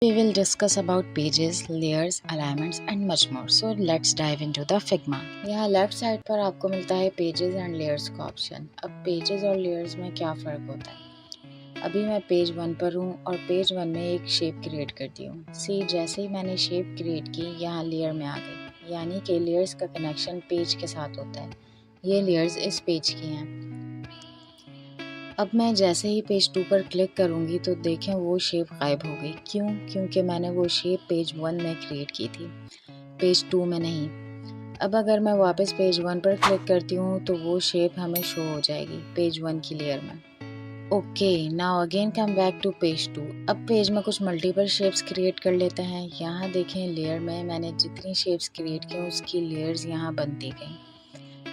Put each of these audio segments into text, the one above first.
We will discuss about pages, layers, alignments and much more. So let's dive into the Figma. यहाँ left side पर आपको मिलता है pages and layers का option. अब pages और लेयर्स में क्या फ़र्क होता है? अभी मैं पेज 1 पर हूँ और पेज 1 में एक शेप क्रिएट करती हूँ। सी जैसे ही मैंने शेप क्रिएट की यहाँ लेयर में आ गई, यानी कि लेयर्स का कनेक्शन पेज के साथ होता है। ये लेयर्स इस पेज की हैं। अब मैं जैसे ही पेज 2 पर क्लिक करूँगी तो देखें वो शेप गायब हो गई। क्यों? क्योंकि मैंने वो शेप पेज 1 में क्रिएट की थी, पेज 2 में नहीं। अब अगर मैं वापस पेज 1 पर क्लिक करती हूँ तो वो शेप हमें शो हो जाएगी पेज 1 की लेयर में। Okay, now again come back to page 2। अब पेज में कुछ मल्टीपल शेप्स क्रिएट कर लेते हैं। यहाँ देखें लेयर में मैंने जितनी शेप्स क्रिएट की उसकी लेयर्स यहाँ बनती गई।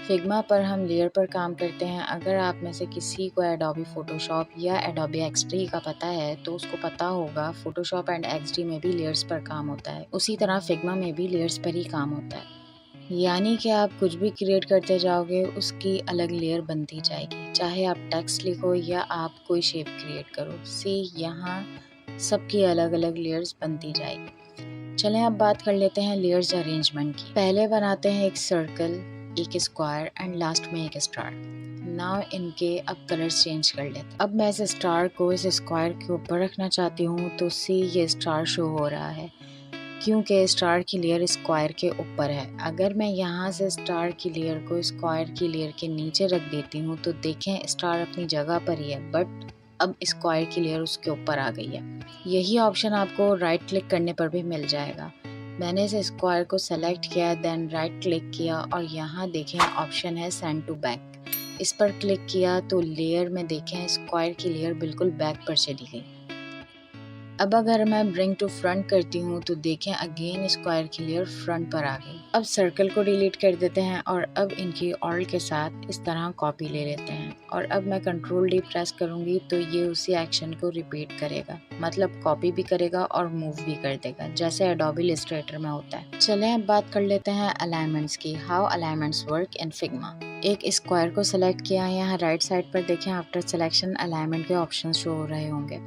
फिग्मा पर हम लेयर पर काम करते हैं। अगर आप में से किसी को एडोबी फोटोशॉप या एडोबी एक्सडी का पता है तो उसको पता होगा फोटोशॉप एंड एक्सडी में भी लेयर्स पर काम होता है। उसी तरह फिग्मा में भी लेयर्स पर ही काम होता है, यानी कि आप कुछ भी क्रिएट करते जाओगे उसकी अलग लेयर बनती जाएगी, चाहे आप टेक्स्ट लिखो या आप कोई शेप क्रिएट करो। सी यहाँ सबकी अलग अलग लेयर्स बनती जाएगी। चलें अब बात कर लेते हैं लेयर्स अरेंजमेंट की। पहले बनाते हैं एक सर्कल, एक स्क्वायर एंड लास्ट में एक स्टार। नाउ इनके अब कलर्स चेंज कर लेते हैं। अब मैं इस स्टार को इस स्क्वायर के ऊपर रखना चाहती हूँ तो सी ये स्टार शो हो रहा है क्योंकि स्टार की लेयर स्क्वायर के ऊपर है। अगर मैं यहाँ से स्टार की लेयर को स्क्वायर की लेयर के नीचे रख देती हूँ तो देखें स्टार अपनी जगह पर ही है, बट अब स्क्वायर की लेयर उसके ऊपर आ गई है। यही ऑप्शन आपको राइट क्लिक करने पर भी मिल जाएगा। मैंने इस स्क्वायर को सेलेक्ट किया, देन राइट क्लिक किया और यहाँ देखें ऑप्शन है सेंड टू बैक। इस पर क्लिक किया तो लेयर में देखें स्क्वायर की लेयर बिल्कुल बैक पर चली गई। अब अगर मैं ब्रिंग टू फ्रंट करती हूँ तो देखें अगेन स्क्वायर की लेयर फ्रंट पर आ गई। अब सर्कल को डिलीट कर देते हैं और अब इनकी ऑल्ट के साथ इस तरह कॉपी ले लेते हैं और अब मैं कंट्रोल डी प्रेस करूँगी तो ये उसी एक्शन को रिपीट करेगा, मतलब कॉपी भी करेगा और मूव भी कर देगा जैसे एडोबी इलस्ट्रेटर में होता है। चलें अब बात कर लेते हैं अलाइनमेंट्स की, how alignments work in Figma. एक स्क्वायर को सेलेक्ट किया, यहाँ राइट साइड पर देखें आफ्टर सिलेक्शन अलाइनमेंट के ऑप्शन शो हो रहे होंगे।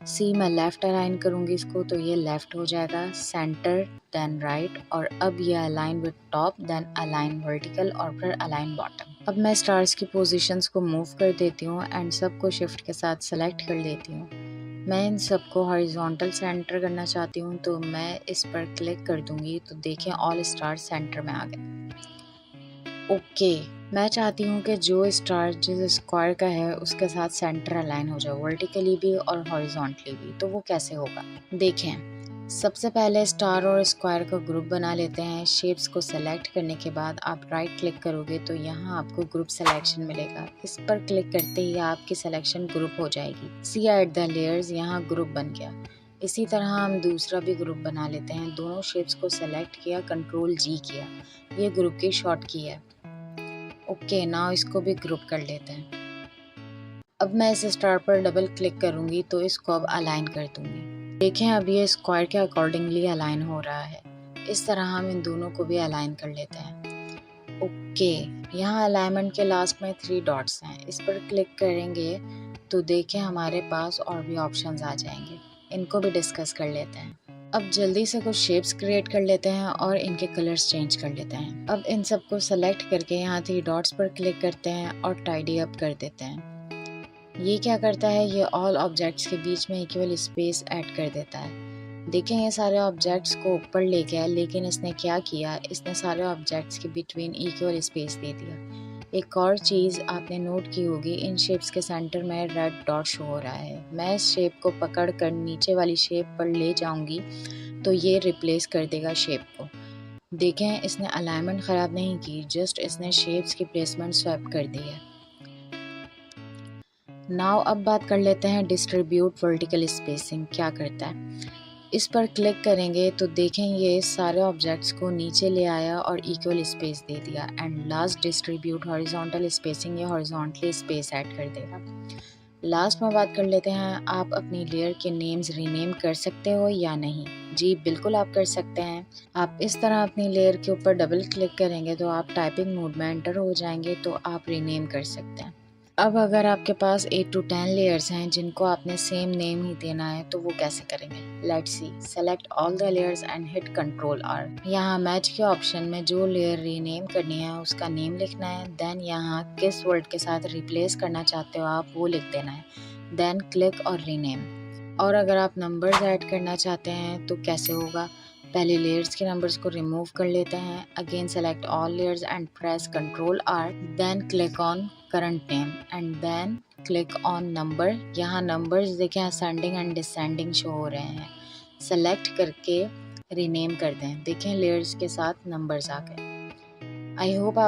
सी मैं लेफ़्ट अलाइन करूँगी इसको तो ये लेफ़्ट हो जाएगा, सेंटर देन राइट और अब ये align with top then align vertical और फिर अलाइन बॉटम। अब मैं स्टार्स की पोजीशंस को मूव कर देती हूँ एंड सबको शिफ्ट के साथ सेलेक्ट कर लेती हूँ। मैं इन सबको हॉरिजॉन्टल सेंटर करना चाहती हूँ तो मैं इस पर क्लिक कर दूँगी तो देखें ऑल स्टार सेंटर में आ गए। ओके, मैं चाहती हूँ कि जो स्टार जिस स्क्वायर का है उसके साथ सेंटर अलाइन हो जाए, वर्टिकली भी और हॉरिजॉन्टली भी। तो वो कैसे होगा देखें। सबसे पहले स्टार और स्क्वायर का ग्रुप बना लेते हैं। शेप्स को सेलेक्ट करने के बाद आप राइट क्लिक करोगे तो यहाँ आपको ग्रुप सिलेक्शन मिलेगा। इस पर क्लिक करते ही आपकी सिलेक्शन ग्रुप हो जाएगी। सी एट द लेयर्स, यहाँ ग्रुप बन गया। इसी तरह हम दूसरा भी ग्रुप बना लेते हैं। दोनों शेप्स को सेलेक्ट किया, कंट्रोल जी किया, ये ग्रुप की शॉर्ट की है। ओके, नाउ इसको भी ग्रुप कर लेते हैं। अब मैं इस स्टार पर डबल क्लिक करूंगी तो इसको अब अलाइन कर दूंगी। देखें अब ये स्क्वायर के अकॉर्डिंगली अलाइन हो रहा है। इस तरह हम इन दोनों को भी अलाइन कर लेते हैं। ओके, यहाँ अलाइनमेंट के लास्ट में 3 डॉट्स हैं, इस पर क्लिक करेंगे तो देखें हमारे पास और भी ऑप्शंस आ जाएंगे। इनको भी डिस्कस कर लेते हैं। अब जल्दी से कुछ शेप्स क्रिएट कर लेते हैं और इनके कलर्स चेंज कर लेते हैं। अब इन सबको सेलेक्ट करके यहाँ 3 डॉट्स पर क्लिक करते हैं और टाइडी अप कर देते हैं। ये क्या करता है, ये ऑल ऑब्जेक्ट्स के बीच में इक्वल स्पेस ऐड कर देता है। देखें ये सारे ऑब्जेक्ट्स को ऊपर ले गया, लेकिन इसने क्या किया, इसने सारे ऑब्जेक्ट्स के बिटवीन इक्वल स्पेस दे दिया। एक और चीज़ आपने नोट की होगी, इन शेप्स के सेंटर में रेड डॉट शो हो रहा है। मैं इस शेप को पकड़ कर नीचे वाली शेप पर ले जाऊंगी तो ये रिप्लेस कर देगा शेप को। देखें इसने अलाइनमेंट ख़राब नहीं की, जस्ट इसने शेप्स की प्लेसमेंट स्वैप कर दी है। नाउ अब बात कर लेते हैं डिस्ट्रीब्यूट वर्टिकल स्पेसिंग क्या करता है। इस पर क्लिक करेंगे तो देखें ये सारे ऑब्जेक्ट्स को नीचे ले आया और इक्वल स्पेस दे दिया। And last distribute horizontal spacing, ये हॉरिजॉन्टली स्पेस ऐड कर देगा। लास्ट में बात कर लेते हैं, आप अपनी लेयर के नेम्स रीनेम कर सकते हो या नहीं। जी बिल्कुल आप कर सकते हैं। आप इस तरह अपनी लेयर के ऊपर डबल क्लिक करेंगे तो आप टाइपिंग मोड में एंटर हो जाएंगे तो आप रीनेम कर सकते हैं। अब अगर आपके पास 8 to 10 लेयर्स हैं जिनको आपने सेम नेम ही देना है तो वो कैसे करेंगे? Let's see. Select all the layers and hit control R. यहाँ मैच के ऑप्शन में जो लेयर रीनेम करनी है उसका नेम लिखना है। देन यहाँ किस वर्ड के साथ रिप्लेस करना चाहते हो आप वो लिख देना है। देन क्लिक और रीनेम। और अगर आप नंबर्स ऐड करना चाहते हैं तो कैसे होगा? पहले लेयर्स के नंबर्स को रिमूव कर लेते हैं। Again select all layers and press control R. Then click on current name and then click on number. यहाँ नंबर्स देखें असेंडिंग एंड डिसेंडिंग शो हो रहे हैं। सेलेक्ट करके रीनेम कर दें। देखें लेयर्स के साथ नंबर्स आ गए। I hope